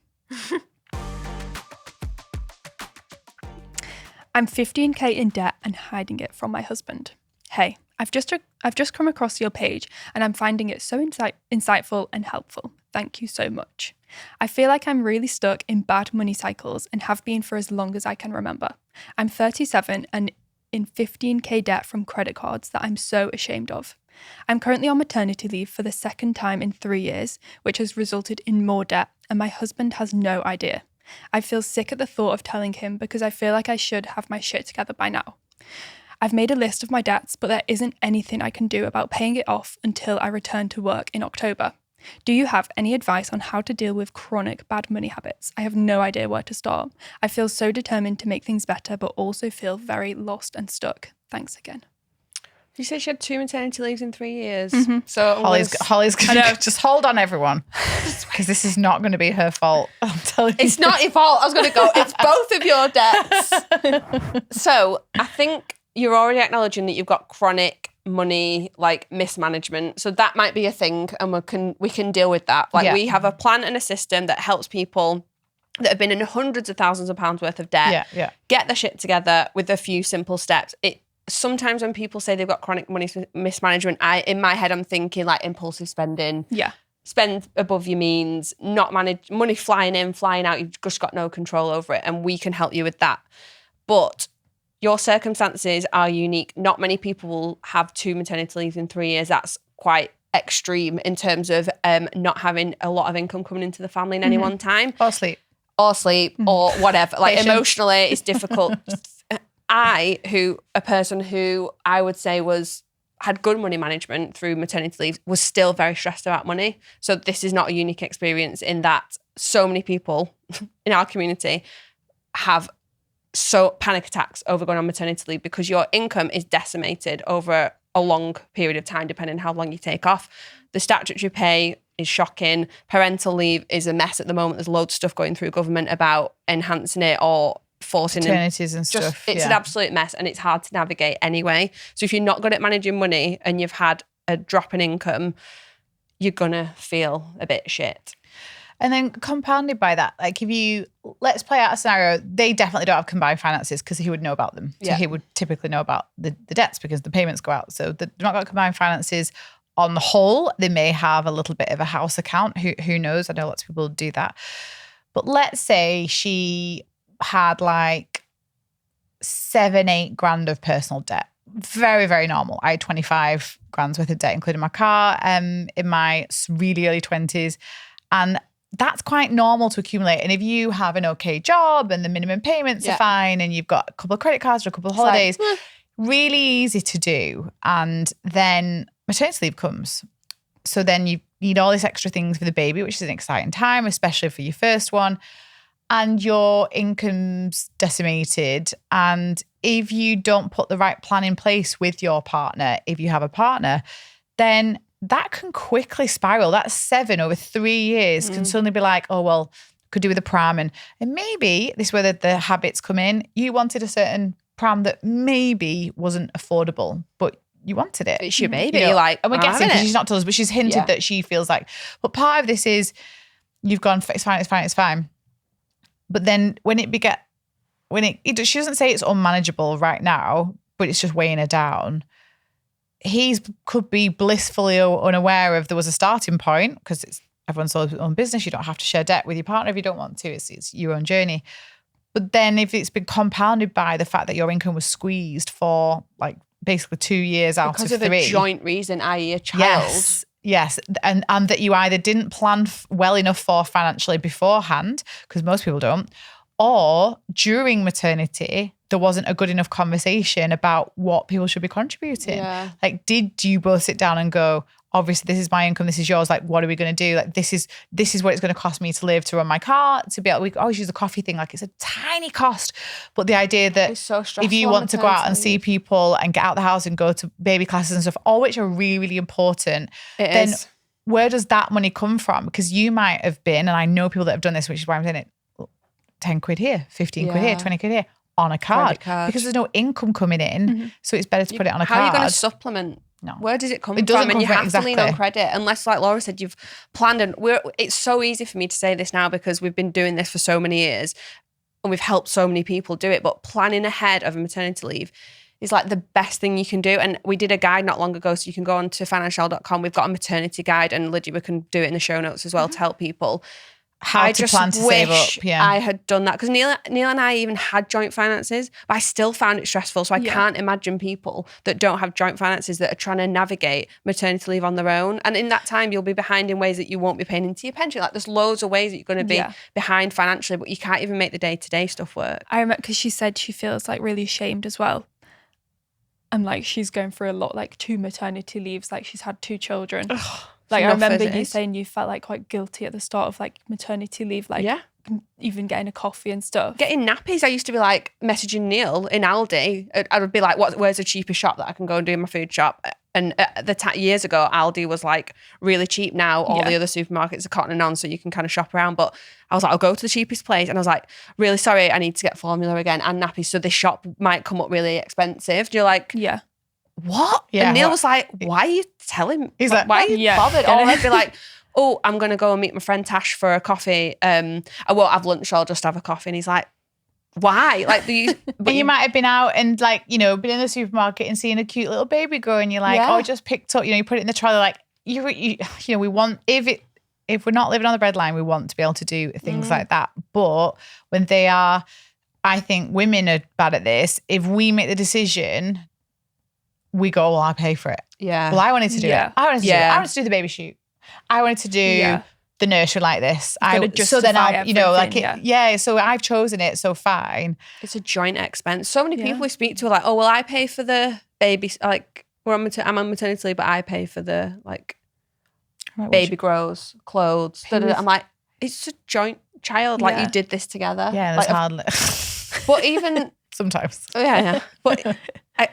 I'm 15k in debt and hiding it from my husband. Hey, I've just come across your page and I'm finding it so insightful and helpful. Thank you so much. I feel like I'm really stuck in bad money cycles and have been for as long as I can remember. I'm 37 and in 15k debt from credit cards that I'm so ashamed of. I'm currently on maternity leave for the second time in 3 years, which has resulted in more debt, and my husband has no idea. I feel sick at the thought of telling him because I feel like I should have my shit together by now. I've made a list of my debts, but there isn't anything I can do about paying it off until I return to work in October. Do you have any advice on how to deal with chronic bad money habits? I have no idea where to start. I feel so determined to make things better, but also feel very lost and stuck. Thanks again. You said she had 2 maternity leaves in 3 years. Mm-hmm. So Holly's going to just hold on, everyone, because this is not going to be her fault. I'm telling you. It's not your fault. I was going to go, it's both of your debts. So I think you're already acknowledging that you've got chronic money, like mismanagement. So that might be a thing, and we can deal with that. Like we have a plan and a system that helps people that have been in hundreds of thousands of pounds worth of debt get their shit together with a few simple steps. Sometimes when people say they've got chronic money mismanagement, in my head I'm thinking like impulsive spending. Yeah. Spend above your means, not manage money flying in, flying out. You've just got no control over it, and we can help you with that. But your circumstances are unique. Not many people will have 2 maternity leaves in 3 years. That's quite extreme in terms of not having a lot of income coming into the family in any one time. Or sleep. Or whatever. Like emotionally, it's difficult. A person who I would say had good money management through maternity leave, was still very stressed about money. So this is not a unique experience in that so many people in our community have panic attacks over going on maternity leave because your income is decimated over a long period of time, depending on how long you take off. The statutory pay is shocking. Parental leave is a mess at the moment. There's loads of stuff going through government about enhancing it or forcing maternities and stuff. It's an absolute mess, and it's hard to navigate anyway. So if you're not good at managing money and you've had a drop in income, you're gonna feel a bit shit. And then compounded by that, like let's play out a scenario, they definitely don't have combined finances because he would know about them. So he would typically know about the debts because the payments go out. So they've not got combined finances on the whole. They may have a little bit of a house account. Who knows? I know lots of people do that. But let's say she had like 7-8 grand of personal debt. Very, very normal. I had 25 grand's worth of debt, including my car, in my really early 20s. And that's quite normal to accumulate. And if you have an okay job and the minimum payments are fine and you've got a couple of credit cards or a couple of holidays, really easy to do. And then maternity leave comes. So then you need all these extra things for the baby, which is an exciting time, especially for your first one. And your income's decimated. And if you don't put the right plan in place with your partner, if you have a partner, then that can quickly spiral. That 7 over 3 years can suddenly be like, oh, well, could do with a pram. And maybe this is where the habits come in. You wanted a certain pram that maybe wasn't affordable, but you wanted it. It's your baby. And we're guessing because she's not told us, but she's hinted that she feels like, but part of this is you've gone, it's fine. But then she doesn't say it's unmanageable right now, but it's just weighing her down. He could be blissfully unaware of there was a starting point because everyone's their own business. You don't have to share debt with your partner if you don't want to. It's your own journey. But then if it's been compounded by the fact that your income was squeezed for like basically 2 years out of 3. Because of a joint reason, i.e. a child. Yes. And that you either didn't plan well enough for financially beforehand, because most people don't, or during maternity, there wasn't a good enough conversation about what people should be contributing. Yeah. Like, did you both sit down and go, obviously this is my income, this is yours, like what are we going to do? Like this is what it's going to cost me to live, to run my car, to be able, we always use the coffee thing, like it's a tiny cost. But the idea that if you want to go out and see people and get out the house and go to baby classes and stuff, all which are really, really important, then where does that money come from? Because you might have been, and I know people that have done this, which is why I'm saying it, 10 quid here, 15 quid Yeah. here, 20 quid here on a card. Because there's no income coming in. So it's better to put it on a card. How are you going to supplement? No. Where does it come It doesn't from? And come you from- have to lean on exactly. credit, unless, like Laura said, you've planned. And it's so easy for me to say this now because we've been doing this for so many years and we've helped so many people do it. But planning ahead of a maternity leave is like the best thing you can do. And we did a guide not long ago, so you can go on to financial.com. We've got a maternity guide, and Lydia, we can do it in the show notes as well to help people. How to plan to save up. Yeah. I had done that because Neil and I even had joint finances, but I still found it stressful. So I can't imagine people that don't have joint finances that are trying to navigate maternity leave on their own. And in that time, you'll be behind in ways that you won't be paying into your pension. Like there's loads of ways that you're going to be behind financially, but you can't even make the day-to-day stuff work. I remember because she said she feels like really ashamed as well. And like she's going through a lot, like 2 maternity leaves, like she's had 2 children. Like I remember you saying you felt like quite guilty at the start of like maternity leave, like even getting a coffee and stuff. Getting nappies, I used to be like messaging Neil in Aldi. I would be like, where's the cheapest shop that I can go and do my food shop? And years ago, Aldi was like really cheap. Now all the other supermarkets are cottoning on, so you can kind of shop around. But I was like, I'll go to the cheapest place. And I was like, really sorry, I need to get formula again and nappies. So this shop might come up really expensive. You're like, what? Yeah, and Neil what? was like, why are you telling me? He's like, why are you bothered? Or I'd be like, oh, I'm going to go and meet my friend Tash for a coffee. I won't have lunch, I'll just have a coffee. And he's like, why? Like, but you might have been out and like, you know, been in the supermarket and seeing a cute little baby girl and you're like, oh, I just picked up, you know, you put it in the trolley, like, you know, we want, if we're not living on the breadline, we want to be able to do things like that. But when they are, I think women are bad at this. If we make the decision, we go, well, I pay for it. Yeah. Well, I wanted to do it. I wanted to do it. I wanted to do the baby shoot. I wanted to do the nursery like this. So then I, you know, like, so I've chosen it. So fine. It's a joint expense. So many people we speak to are like, oh, well, I pay for the baby. Like, I'm on maternity leave, but I pay for the like baby grows, clothes. I'm like, it's a joint child. Like you did this together. Yeah, like, it's hardly. But even sometimes. Yeah. But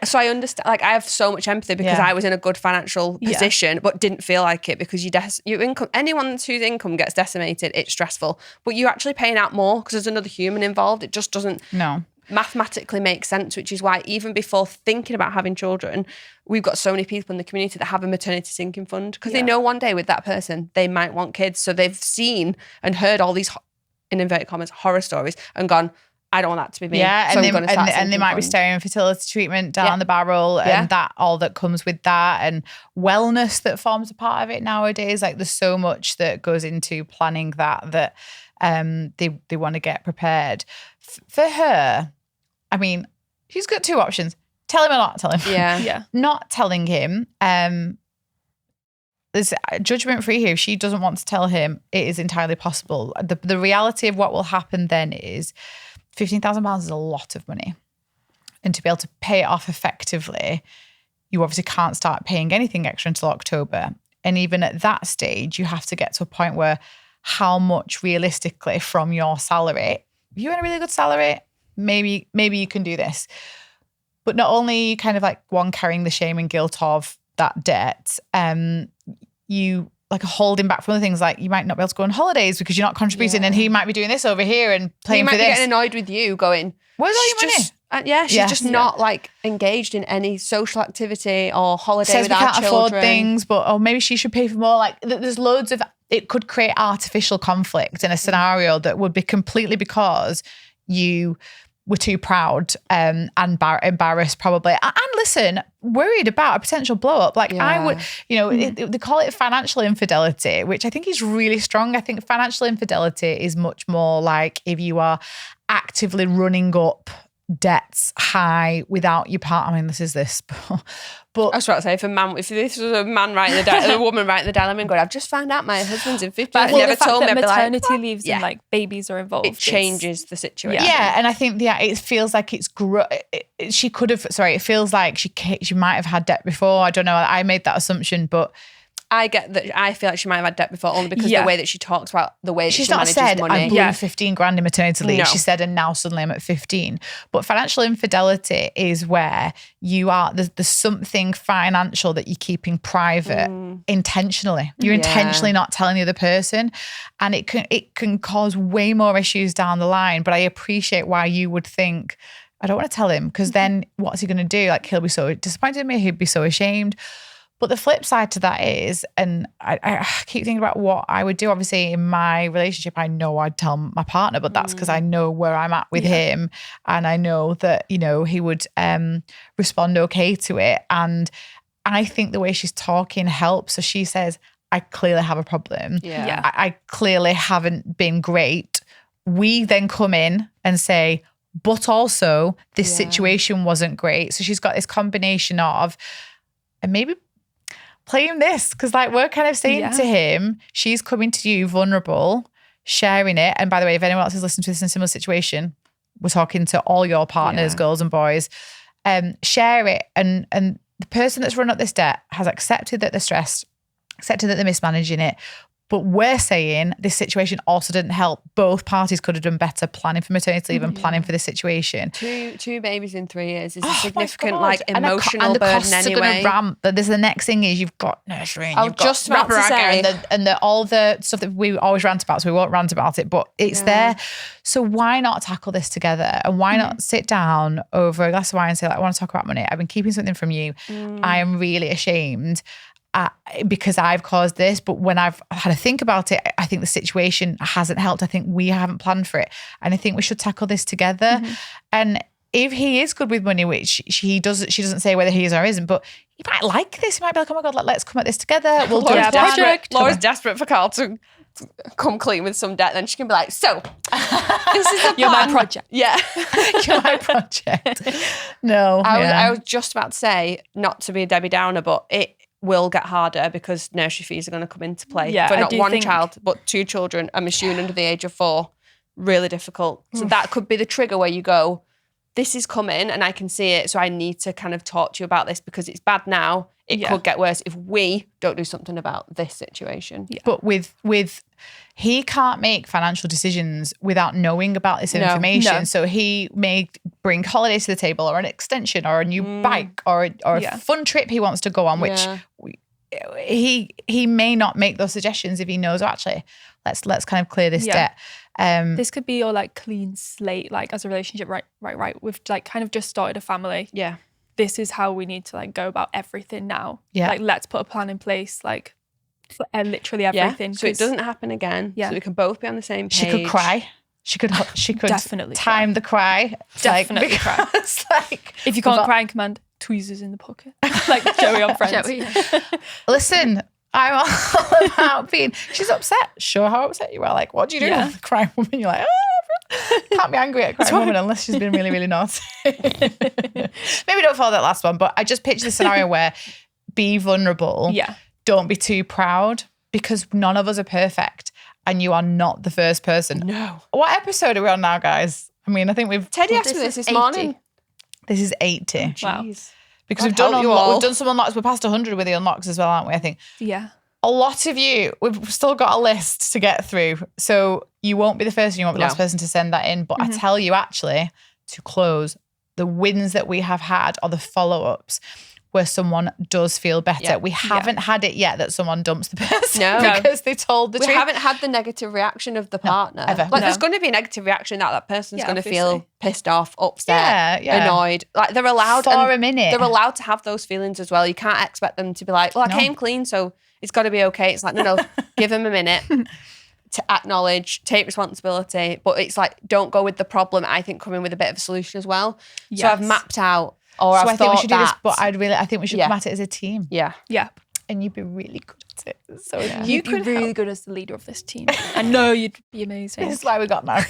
so I understand, like I have so much empathy because I was in a good financial position, but didn't feel like it because your income, anyone whose income gets decimated, it's stressful. But you're actually paying out more because there's another human involved. It just doesn't mathematically make sense, which is why even before thinking about having children, we've got so many people in the community that have a maternity sinking fund because they know one day with that person, they might want kids. So they've seen and heard all these, in inverted commas, horror stories and gone, I don't want that to be me. Yeah, so and they might be staring fertility treatment down the barrel and that all that comes with that and wellness that forms a part of it nowadays. Like there's so much that goes into planning that they want to get prepared. For her, I mean, she's got 2 options. Tell him or not tell him. Yeah. Not telling him. There's judgment free here. If she doesn't want to tell him, it is entirely possible. The reality of what will happen then is £15,000 is a lot of money. And to be able to pay it off effectively, you obviously can't start paying anything extra until October. And even at that stage, you have to get to a point where how much realistically from your salary, if you're in a really good salary, maybe you can do this. But not only kind of like one carrying the shame and guilt of that debt, you like holding back from the things like you might not be able to go on holidays because you're not contributing and he might be doing this over here and playing for this. He might be getting annoyed with you going, where's all your money? She's just not like engaged in any social activity or holiday Says with we our can't children. afford things, but maybe she should pay for more. Like there's loads of, it could create artificial conflict in a scenario that would be completely because you were too proud and embarrassed probably. And listen, worried about a potential blow up. Like I would, you know, they call it financial infidelity, which I think is really strong. I think financial infidelity is much more like if you are actively running up debts high without your partner. I mean, but I was about to say, if this was a man writing a woman writing the dilemma and going, I've just found out my husband's in 50, But never the fact told me. that I'd be like, maternity leaves and like babies are involved. it changes the situation. Yeah, and I think it feels like it's she could have. Sorry, it feels like she might have had debt before. I don't know. I made that assumption, but I get that. I feel like she might have had debt before only because the way that she talks about the way that she's she not manages said money. I blew 15 grand in maternity leave. No. She said, and now suddenly I'm at 15. But financial infidelity is where you are, there's something financial that you're keeping private intentionally. You're intentionally not telling the other person. And it can cause way more issues down the line. But I appreciate why you would think, I don't want to tell him, because then what's he going to do? Like, he'll be so disappointed in me. He'd be so ashamed. But the flip side to that is, and I keep thinking about what I would do. Obviously, in my relationship, I know I'd tell my partner, but that's because I know where I'm at with him. And I know that, you know, he would respond okay to it. And I think the way she's talking helps. So she says, I clearly have a problem. Yeah. I clearly haven't been great. We then come in and say, but also this situation wasn't great. So she's got this combination of, and maybe playing this, because like we're kind of saying to him, she's coming to you vulnerable, sharing it. And by the way, if anyone else has listened to this in a similar situation, we're talking to all your partners, girls and boys, share it. And the person that's run up this debt has accepted that they're stressed, accepted that they're mismanaging it. But we're saying this situation also didn't help. Both parties could have done better planning for maternity leave and planning for this situation. Two babies in 3 years is a significant like emotional and the burden costs anyway. are going to ramp. But there's the next thing is you've got nursery and you've got just about to say. and all the stuff that we always rant about, so we won't rant about it, but it's there. So why not tackle this together? And why not sit down over a glass of wine and say, like, I want to talk about money. I've been keeping something from you. I am really ashamed. Because I've caused this, but when I've had to think about it, I think the situation hasn't helped. I think we haven't planned for it. And I think we should tackle this together. And if he is good with money, which she doesn't say whether he is or isn't, but he might like this. He might be like, oh my God, let's come at this together. We'll do a project. Laura's desperate for Carl to come clean with some debt. Then she can be like, so this is a You're my project. Yeah. You're my project. No. I was just about to say, not to be a Debbie Downer, but it will get harder because nursery fees are going to come into play for not one child, but 2 children, I'm assuming under the age of 4. Really difficult. So that could be the trigger where you go, this is coming and I can see it. So I need to kind of talk to you about this because it's bad now. It could get worse if we don't do something about this situation. Yeah. But with he can't make financial decisions without knowing about this information. No. So he may bring holidays to the table or an extension or a new bike or a fun trip he wants to go on, which he may not make those suggestions if he knows, actually, let's kind of clear this debt. This could be your like clean slate, like as a relationship, right. We've like kind of just started a family. Yeah. This is how we need to like go about everything now. Yeah. Like let's put a plan in place, like for literally everything. So it doesn't happen again. Yeah. So we can both be on the same page. She could cry. She could definitely time the cry. Definitely cry. Like, if you can't cry in command, tweezers in the pocket. Like Joey on Friends. Joey. Listen, I'm all about being. She's upset. Show how upset you are. Like, what do you do with a crying woman? You're like, can't be angry at a crying woman unless she's been really, really naughty. Maybe don't follow that last one, but I just picture the scenario where be vulnerable. Yeah. Don't be too proud because none of us are perfect and you are not the first person. No. What episode are we on now, guys? I mean, I think Teddy asked me this morning. This is 80. Wow. Because we've done some unlocks. We're past 100 with the unlocks as well, aren't we? I think. Yeah. A lot of you, we've still got a list to get through. So you won't be the first and you won't be the last person to send that in. But I tell you, actually, to close, the wins that we have had are the follow-ups where someone does feel better. Yeah. We haven't had it yet that someone dumps the person No. because they told the truth. We haven't had the negative reaction of the partner. ever. Like there's going to be a negative reaction that person's going to obviously. feel pissed off, upset, annoyed. Like they're allowed for a minute. They're allowed to have those feelings as well. You can't expect them to be like, well, I came clean, so it's got to be okay. It's like, no, give them a minute to acknowledge, take responsibility. But it's like, don't go with the problem. I think coming with a bit of a solution as well. Yes. So I've mapped out, so I think we should do this, but I think we should come at it as a team. Yeah. Yeah. And you'd be really good at it. So You'd be really good as the leader of this team. I know you'd be amazing. This is why we got married.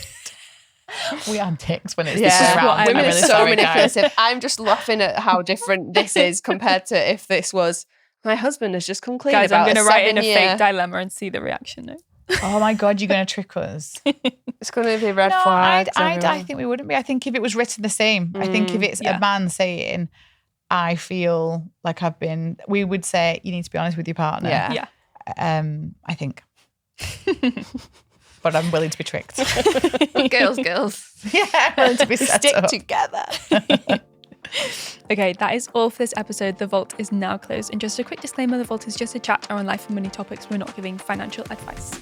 We are dicks when it's Yeah. this way around. Women I'm are really so sorry, guys. manipulative. I'm just laughing at how different this is compared to if this was, my husband has just come clean Guys, about I'm going to write in a 7-year fake dilemma and see the reaction now. Oh my God, you're going to trick us. It's going to be red No, flags. I think we wouldn't be. I think if it was written the same, I think if it's a man saying, I feel like we would say, you need to be honest with your partner. Yeah. Yeah. I think. But I'm willing to be tricked. Girls. Yeah, willing to be set Stick up. together. Okay, that is all for this episode. The vault is now closed. And just a quick disclaimer, the vault is just a chat on life and money topics. We're not giving financial advice.